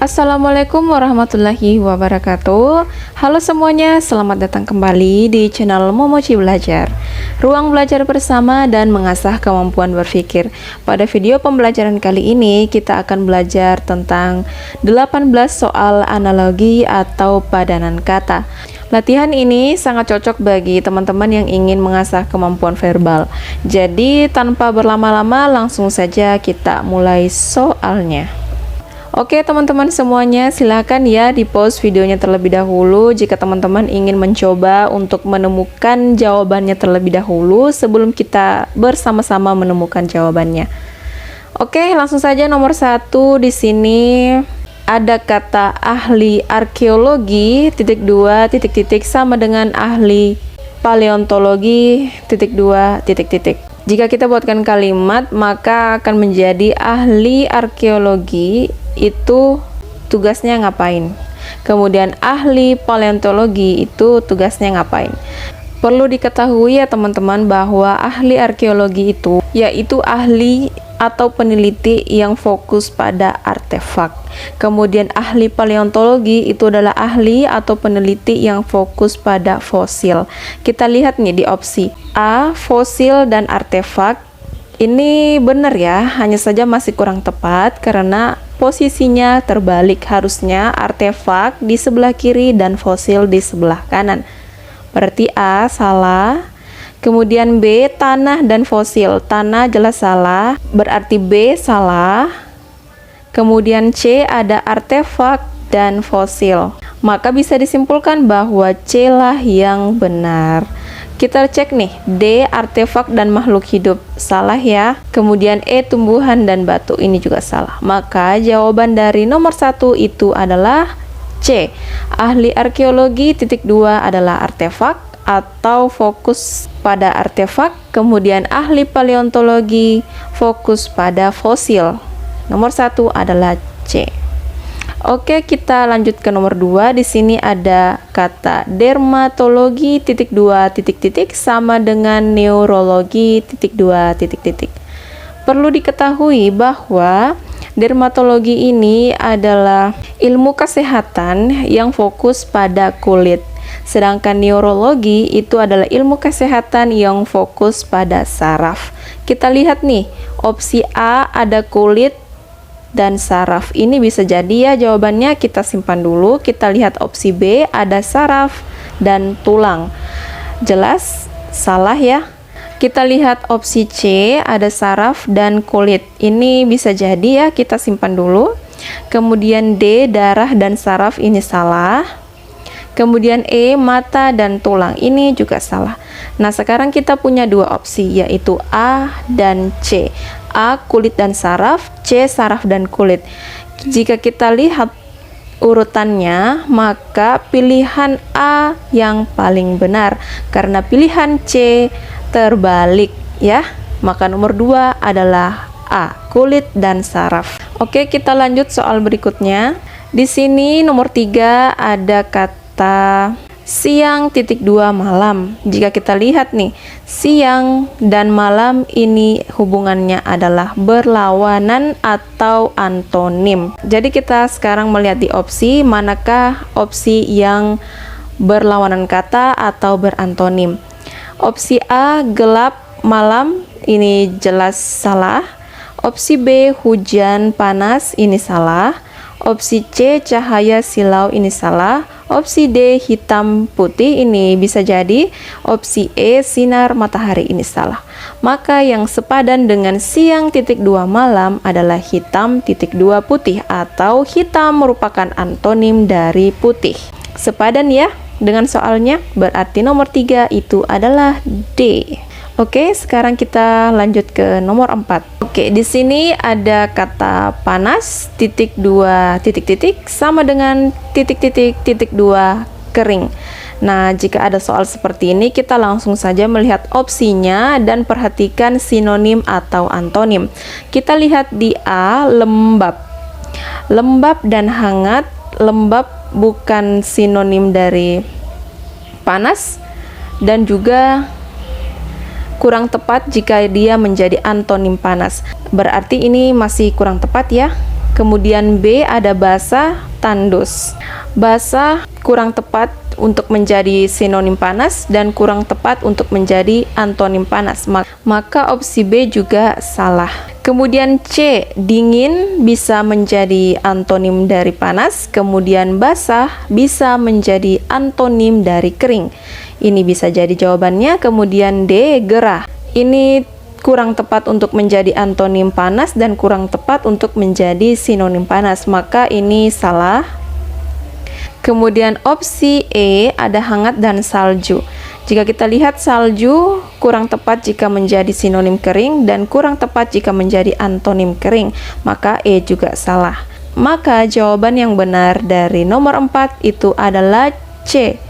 Assalamualaikum warahmatullahi wabarakatuh. Halo semuanya, selamat datang kembali di channel Momochi Belajar, ruang belajar bersama dan mengasah kemampuan berpikir. Pada video pembelajaran kali ini kita akan belajar tentang 18 soal analogi atau padanan kata. Latihan ini sangat cocok bagi teman-teman yang ingin mengasah kemampuan verbal. Jadi tanpa berlama-lama langsung saja kita mulai soalnya. Oke teman-teman semuanya, silakan ya di pause videonya terlebih dahulu jika teman-teman ingin mencoba untuk menemukan jawabannya terlebih dahulu sebelum kita bersama-sama menemukan jawabannya. Oke, langsung saja nomor 1 di sini ada kata ahli arkeologi (2) sama dengan ahli paleontologi (2). Jika kita buatkan kalimat, maka akan menjadi ahli arkeologi itu tugasnya ngapain, kemudian ahli paleontologi itu tugasnya ngapain. Perlu diketahui ya teman-teman bahwa ahli arkeologi itu yaitu ahli atau peneliti yang fokus pada artefak. Kemudian ahli paleontologi itu adalah ahli atau peneliti yang fokus pada fosil. Kita lihat nih di opsi A, fosil dan artefak. Ini benar ya, hanya saja masih kurang tepat karena posisinya terbalik. Harusnya artefak di sebelah kiri dan fosil di sebelah kanan. Berarti A salah. Kemudian B, tanah dan fosil. Tanah jelas salah, berarti B salah. Kemudian C, ada artefak dan fosil. Maka bisa disimpulkan bahwa C lah yang benar. Kita cek nih, D, artefak dan makhluk hidup, salah ya. Kemudian E, tumbuhan dan batu, ini juga salah. Maka jawaban dari nomor 1 itu adalah C. Ahli arkeologi (2) adalah artefak atau fokus pada artefak. Kemudian ahli paleontologi fokus pada fosil. Nomor 1 adalah C. Oke, kita lanjut ke nomor 2. Di sini ada kata dermatologi (2) sama dengan neurologi (2). Perlu diketahui bahwa dermatologi ini adalah ilmu kesehatan yang fokus pada kulit. Sedangkan neurologi itu adalah ilmu kesehatan yang fokus pada saraf. Kita lihat nih, opsi A ada kulit dan saraf. Ini bisa jadi ya jawabannya, kita simpan dulu. Kita lihat opsi B, ada saraf dan tulang. Jelas salah ya. Kita lihat opsi C, ada saraf dan kulit. Ini bisa jadi ya, kita simpan dulu. Kemudian D, darah dan saraf, ini salah. Kemudian E, mata dan tulang, ini juga salah. Nah, sekarang kita punya dua opsi, yaitu A dan C. A, kulit dan saraf, C, saraf dan kulit. Jika kita lihat urutannya, maka pilihan A yang paling benar, karena pilihan C terbalik ya. Maka nomor 2 adalah A, kulit dan saraf. Oke, kita lanjut soal berikutnya. Di sini nomor 3 ada kata siang (2) malam. Jika kita lihat nih, siang dan malam ini hubungannya adalah berlawanan atau antonim. Jadi kita sekarang melihat di opsi, manakah opsi yang berlawanan kata atau berantonim. Opsi A, gelap malam, ini jelas salah. Opsi B, hujan panas, ini salah. Opsi C, cahaya silau, ini salah. Opsi D, hitam putih, ini bisa jadi. Opsi E, sinar matahari, ini salah. Maka yang sepadan dengan siang (2) malam adalah hitam (2) putih, atau hitam merupakan antonim dari putih. Sepadan ya dengan soalnya, berarti nomor 3 itu adalah D. Oke, sekarang kita lanjut ke nomor 4. Oke, di sini ada kata panas (2) sama dengan (2) kering. Nah, jika ada soal seperti ini, kita langsung saja melihat opsinya dan perhatikan sinonim atau antonim. Kita lihat di A, lembab. Lembab dan hangat. Lembab bukan sinonim dari panas, dan juga kurang tepat jika dia menjadi antonim panas. Berarti ini masih kurang tepat ya. Kemudian B ada basah, tandus. Basah kurang tepat untuk menjadi sinonim panas dan kurang tepat untuk menjadi antonim panas. Maka opsi B juga salah. Kemudian C, dingin bisa menjadi antonim dari panas, kemudian basah bisa menjadi antonim dari kering. Ini bisa jadi jawabannya. Kemudian D, gerah. Ini kurang tepat untuk menjadi antonim panas dan kurang tepat untuk menjadi sinonim panas. Maka ini salah. Kemudian opsi E ada hangat dan salju. Jika kita lihat salju kurang tepat jika menjadi sinonim kering dan kurang tepat jika menjadi antonim kering, maka E juga salah. Maka jawaban yang benar dari nomor 4 itu adalah C,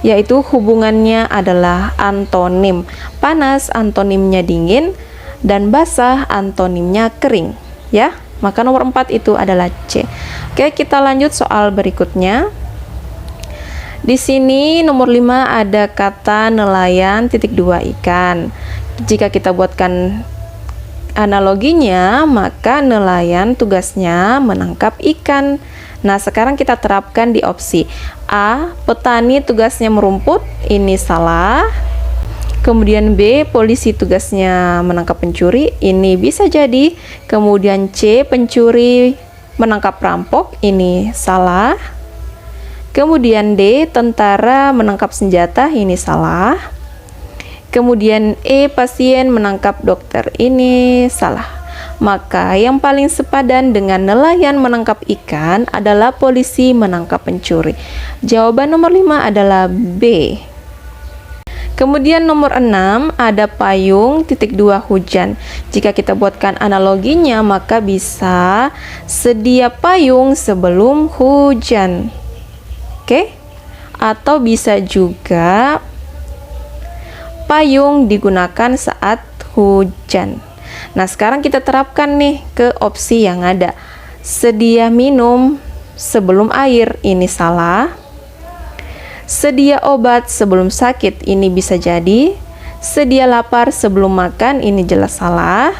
yaitu hubungannya adalah antonim. Panas antonimnya dingin dan basah antonimnya kering, ya. Maka nomor 4 itu adalah C. Oke, kita lanjut soal berikutnya. Di sini nomor 5 ada kata nelayan titik 2 ikan. Jika kita buatkan analoginya, maka nelayan tugasnya menangkap ikan. Nah, sekarang kita terapkan di opsi A, petani tugasnya merumput, ini salah. Kemudian B, polisi tugasnya menangkap pencuri, ini bisa jadi. Kemudian C, pencuri menangkap perampok, ini salah. Kemudian D, tentara menangkap senjata, ini salah. Kemudian E, pasien menangkap dokter, ini salah. Maka yang paling sepadan dengan nelayan menangkap ikan adalah polisi menangkap pencuri. Jawaban nomor 5 adalah B. Kemudian nomor 6 ada payung titik 2 hujan. Jika kita buatkan analoginya, maka bisa sedia payung sebelum hujan. Oke, atau bisa juga payung digunakan saat hujan. Nah, sekarang kita terapkan nih ke opsi yang ada. Sedia minum sebelum air, ini salah. Sedia obat sebelum sakit, ini bisa jadi. Sedia lapar sebelum makan, ini jelas salah.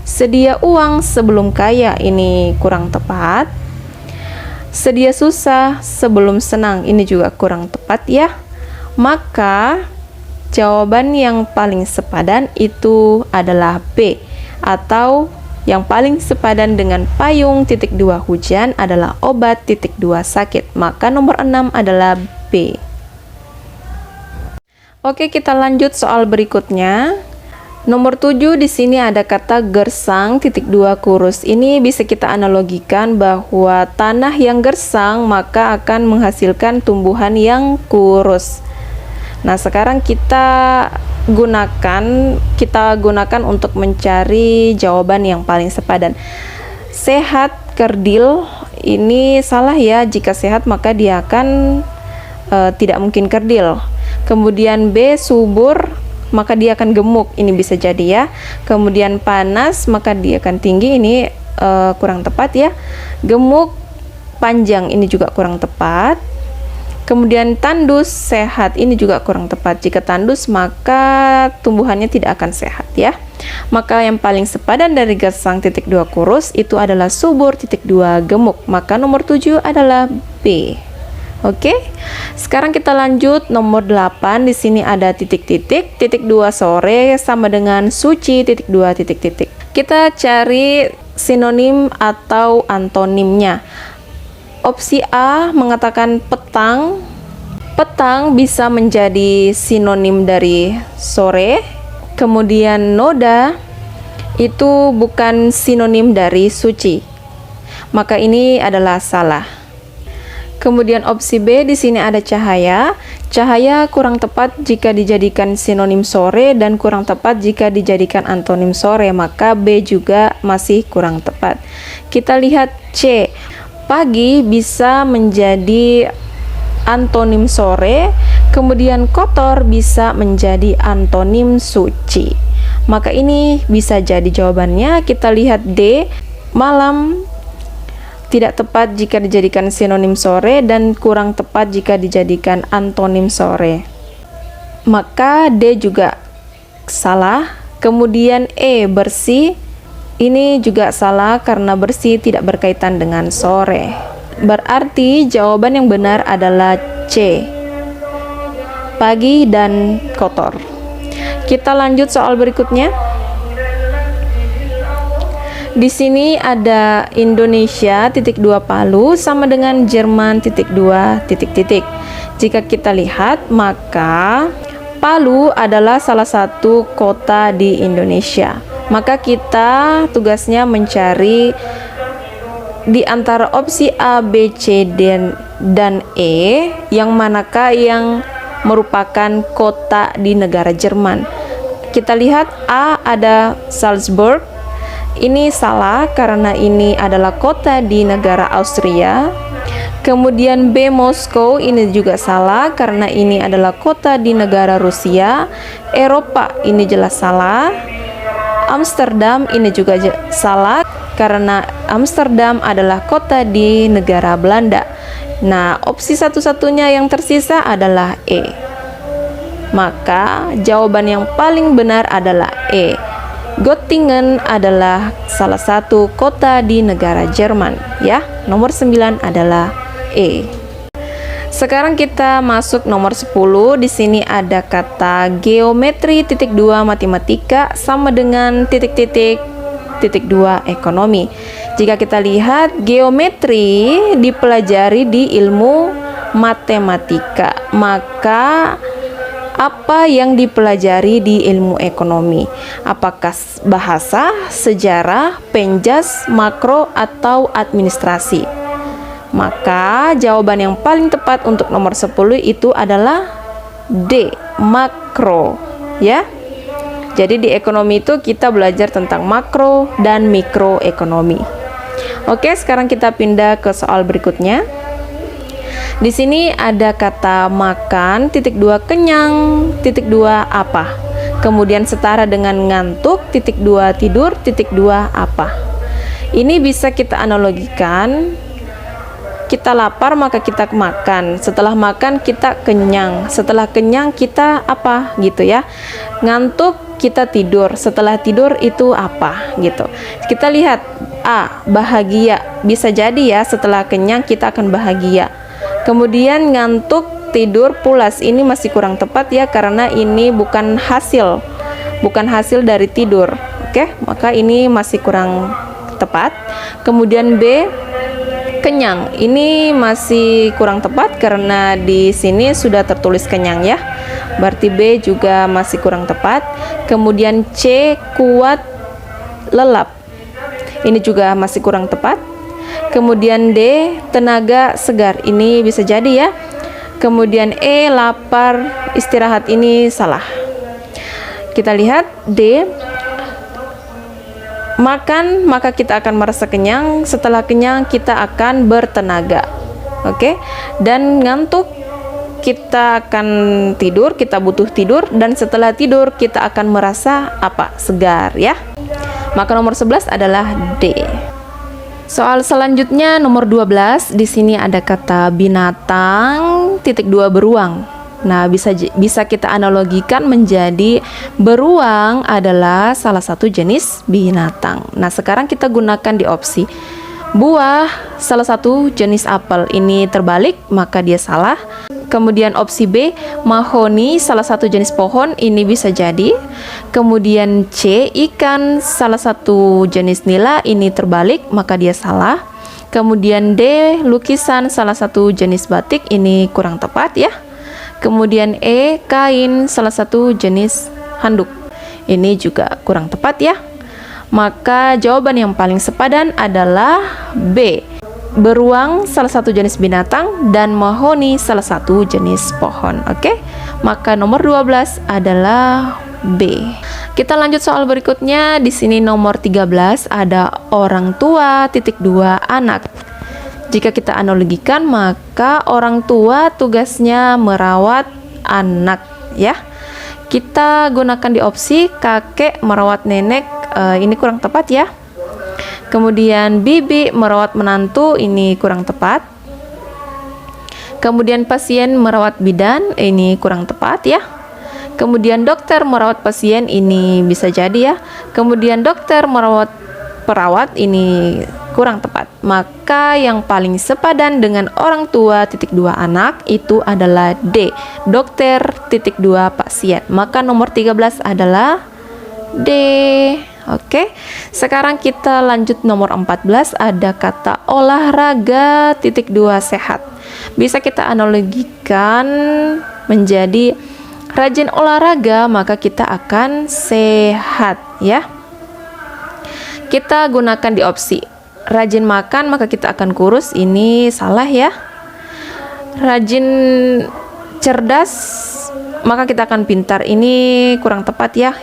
Sedia uang sebelum kaya, ini kurang tepat. Sedia susah sebelum senang, ini juga kurang tepat ya. Maka jawaban yang paling sepadan itu adalah B, atau yang paling sepadan dengan payung titik 2 hujan adalah obat titik 2 sakit. Maka nomor 6 adalah B. Oke, kita lanjut soal berikutnya. Nomor 7 di sini ada kata gersang titik 2 kurus. Ini bisa kita analogikan bahwa tanah yang gersang maka akan menghasilkan tumbuhan yang kurus. Nah, sekarang kita gunakan untuk mencari jawaban yang paling sepadan. Sehat, kerdil, ini salah ya. Jika sehat maka dia akan tidak mungkin kerdil. Kemudian B, subur, maka dia akan gemuk, ini bisa jadi ya. Kemudian panas, maka dia akan tinggi, ini kurang tepat ya. Gemuk, panjang, ini juga kurang tepat. Kemudian tandus, sehat, ini juga kurang tepat. Jika tandus maka tumbuhannya tidak akan sehat ya. Maka yang paling sepadan dari gersang titik 2 kurus itu adalah subur titik 2 gemuk. Maka nomor 7 adalah B. Oke, sekarang kita lanjut nomor 8. Di sini ada titik-titik, titik 2 sore sama dengan suci titik 2 titik-titik. Kita cari sinonim atau antonimnya. Opsi A mengatakan petang. Petang bisa menjadi sinonim dari sore. Kemudian noda itu bukan sinonim dari suci. Maka ini adalah salah. Kemudian opsi B di sini ada cahaya. Cahaya kurang tepat jika dijadikan sinonim sore dan kurang tepat jika dijadikan antonim sore, maka B juga masih kurang tepat. Kita lihat C. Pagi bisa menjadi antonim sore, kemudian kotor bisa menjadi antonim suci. Maka ini bisa jadi jawabannya. Kita lihat D. Malam tidak tepat jika dijadikan sinonim sore dan kurang tepat jika dijadikan antonim sore. Maka D juga salah. Kemudian E, bersih, Ini juga salah karena bersih tidak berkaitan dengan sore. Berarti jawaban yang benar adalah C, pagi dan kotor. Kita lanjut soal berikutnya. Di sini ada Indonesia (2 Palu) sama dengan Jerman (2). Jika kita lihat, maka Palu adalah salah satu kota di Indonesia. Maka kita tugasnya mencari di antara opsi A, B, C, dan E, yang manakah yang merupakan kota di negara Jerman. Kita lihat A ada Salzburg. Ini salah karena ini adalah kota di negara Austria. Kemudian B, Moskow, ini juga salah karena ini adalah kota di negara Rusia. Eropa, ini jelas salah. Amsterdam, ini juga salah karena Amsterdam adalah kota di negara Belanda. Nah, opsi satu-satunya yang tersisa adalah E. Maka jawaban yang paling benar adalah E. Göttingen adalah salah satu kota di negara Jerman, ya. Nomor 9 adalah E. Sekarang kita masuk nomor 10. Di sini ada kata geometri (2) matematika sama dengan (2) ekonomi. Jika kita lihat, geometri dipelajari di ilmu matematika. Maka apa yang dipelajari di ilmu ekonomi? Apakah bahasa, sejarah, penjas, makro, atau administrasi? Maka jawaban yang paling tepat untuk nomor 10 itu adalah D, makro, ya. Jadi di ekonomi itu kita belajar tentang makro dan mikroekonomi. Oke, sekarang kita pindah ke soal berikutnya. Di sini ada kata makan (2) kenyang (2) apa? Kemudian setara dengan ngantuk (2) tidur (2) apa? Ini bisa kita analogikan. Kita lapar maka kita makan. Setelah makan kita kenyang. Setelah kenyang kita apa gitu ya. Ngantuk kita tidur. Setelah tidur itu apa gitu. Kita lihat A, bahagia. Bisa jadi ya, setelah kenyang kita akan bahagia. Kemudian ngantuk, tidur, pulas. Ini masih kurang tepat ya, karena ini bukan hasil dari tidur. Oke, maka ini masih kurang tepat. Kemudian B, kenyang. Ini masih kurang tepat karena di sini sudah tertulis kenyang ya. Berarti B juga masih kurang tepat. Kemudian C, kuat, lelap. Ini juga masih kurang tepat. Kemudian D, tenaga, segar. Ini bisa jadi ya. Kemudian E, lapar, istirahat. Ini salah. Kita lihat D, makan maka kita akan merasa kenyang. Setelah kenyang kita akan bertenaga. Oke. Dan ngantuk kita akan tidur, kita butuh tidur, dan setelah tidur kita akan merasa apa? Segar ya. Maka nomor 11 adalah D. Soal selanjutnya nomor 12. Di sini ada kata binatang (2) beruang. Nah, bisa kita analogikan menjadi beruang adalah salah satu jenis binatang. Nah, sekarang kita gunakan di opsi buah salah satu jenis apel. Ini terbalik, maka dia salah. Kemudian opsi B, mahoni salah satu jenis pohon. Ini bisa jadi. Kemudian C, ikan salah satu jenis nila. Ini terbalik, maka dia salah. Kemudian D, lukisan salah satu jenis batik. Ini kurang tepat ya. Kemudian E, kain salah satu jenis handuk. Ini juga kurang tepat ya. Maka jawaban yang paling sepadan adalah B, beruang salah satu jenis binatang dan mahoni salah satu jenis pohon. Oke, maka nomor 12 adalah B. Kita lanjut soal berikutnya. Di sini nomor 13 ada orang tua (2) anak. Jika kita analogikan, maka orang tua tugasnya merawat anak ya. Kita gunakan di opsi kakek merawat nenek. Ini kurang tepat ya. Kemudian bibi merawat menantu. Ini kurang tepat. Kemudian pasien merawat bidan. Ini kurang tepat ya. Kemudian dokter merawat pasien. Ini bisa jadi ya. Kemudian dokter merawat perawat ini kurang tepat. Maka yang paling sepadan dengan orang tua titik 2 anak itu adalah D, dokter titik 2 pasien. Maka nomor 13 adalah D. Oke, sekarang kita lanjut nomor 14, ada kata olahraga titik 2 sehat. Bisa kita analogikan menjadi rajin olahraga maka kita akan sehat ya. Kita gunakan di opsi rajin makan maka kita akan kurus, ini salah ya. Rajin cerdas maka kita akan pintar, ini kurang tepat ya.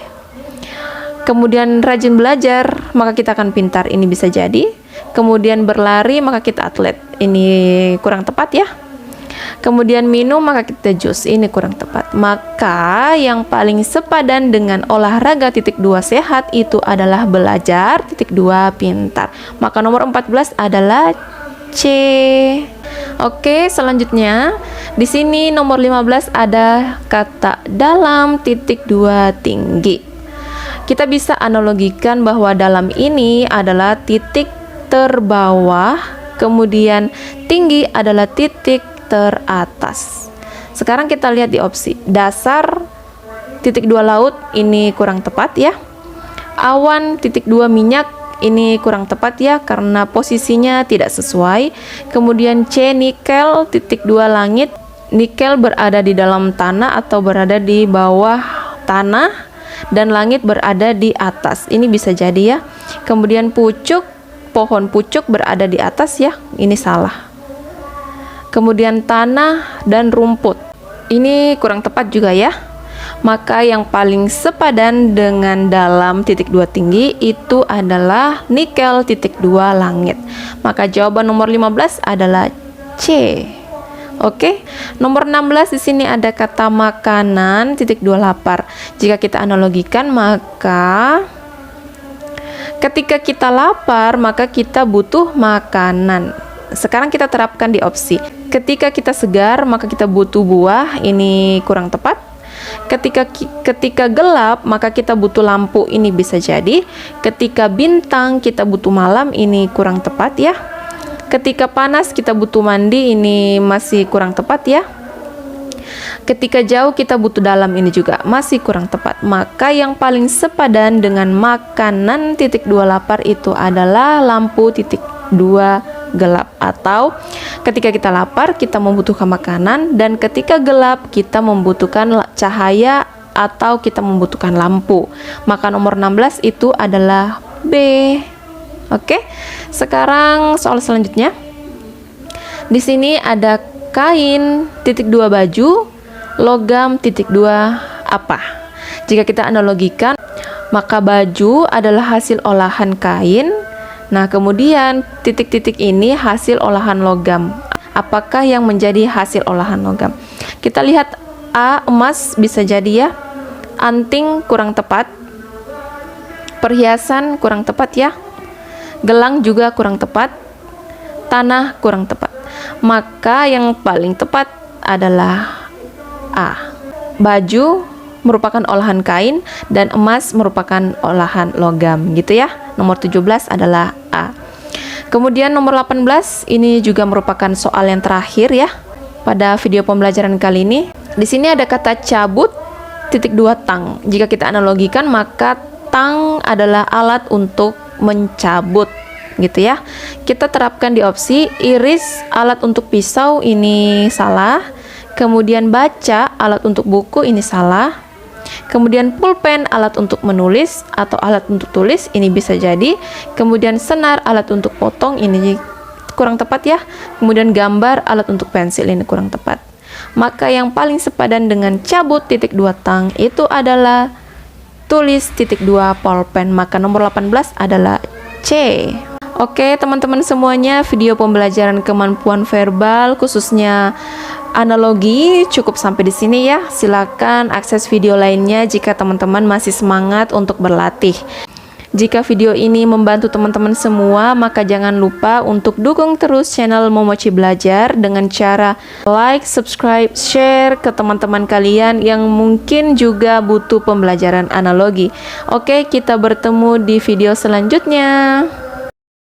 Kemudian rajin belajar maka kita akan pintar, ini bisa jadi. Kemudian berlari maka kita atlet, ini kurang tepat ya. Kemudian minum maka kita jus, ini kurang tepat. Maka yang paling sepadan dengan olahraga titik 2 sehat itu adalah belajar titik 2 pintar. Maka nomor 14 adalah C. Oke, selanjutnya di sini nomor 15 ada kata dalam titik 2 tinggi. Kita bisa analogikan bahwa dalam ini adalah titik terbawah, kemudian tinggi adalah titik teratas. Sekarang kita lihat di opsi dasar titik 2 laut, ini kurang tepat ya. Awan titik 2 minyak, ini kurang tepat ya karena posisinya tidak sesuai. Kemudian C nikel titik 2 langit, nikel berada di dalam tanah atau berada di bawah tanah dan langit berada di atas, ini bisa jadi ya. Kemudian pucuk, pohon pucuk berada di atas ya, ini salah. Kemudian tanah dan rumput, ini kurang tepat juga ya. Maka yang paling sepadan dengan dalam titik 2 tinggi itu adalah nikel titik 2 langit. Maka jawaban nomor 15 adalah C. Oke, nomor 16 di sini ada kata makanan titik 2 lapar. Jika kita analogikan maka ketika kita lapar maka kita butuh makanan. Sekarang kita terapkan di opsi. Ketika kita segar maka kita butuh buah, ini kurang tepat. Ketika gelap maka kita butuh lampu, ini bisa jadi. Ketika bintang kita butuh malam, ini kurang tepat ya. Ketika panas kita butuh mandi, ini masih kurang tepat ya. Ketika jauh kita butuh dalam, ini juga masih kurang tepat. Maka yang paling sepadan dengan makanan titik 2 lapar itu adalah lampu titik 2 gelap. Atau ketika kita lapar kita membutuhkan makanan, dan ketika gelap kita membutuhkan cahaya atau kita membutuhkan lampu. Maka nomor 16 itu adalah B. Oke, sekarang soal selanjutnya. Di sini ada kain titik 2 baju, logam titik 2 apa? Jika kita analogikan, maka baju adalah hasil olahan kain. Nah, kemudian titik-titik ini hasil olahan logam. Apakah yang menjadi hasil olahan logam? Kita lihat A, emas bisa jadi ya. Anting kurang tepat. Perhiasan kurang tepat ya. Gelang juga kurang tepat, tanah kurang tepat. Maka yang paling tepat adalah A. Baju merupakan olahan kain dan emas merupakan olahan logam, gitu ya. Nomor 17 adalah A. Kemudian nomor 18 ini juga merupakan soal yang terakhir ya pada video pembelajaran kali ini. Di sini ada kata cabut titik 2 tang. Jika kita analogikan maka tang adalah alat untuk mencabut, gitu ya. Kita terapkan di opsi iris alat untuk pisau, ini salah. Kemudian baca alat untuk buku, ini salah. Kemudian pulpen alat untuk menulis atau alat untuk tulis, ini bisa jadi. Kemudian senar alat untuk potong, ini kurang tepat ya. Kemudian gambar alat untuk pensil, ini kurang tepat. Maka yang paling sepadan dengan cabut titik 2 tang itu adalah tulis titik 2 pulpen. Maka nomor 18 adalah C. Oke teman-teman semuanya, video pembelajaran kemampuan verbal khususnya analogi cukup sampai di sini ya. Silakan akses video lainnya jika teman-teman masih semangat untuk berlatih. Jika video ini membantu teman-teman semua, maka jangan lupa untuk dukung terus channel Momochi Belajar dengan cara like, subscribe, share ke teman-teman kalian yang mungkin juga butuh pembelajaran analogi. Oke, kita bertemu di video selanjutnya.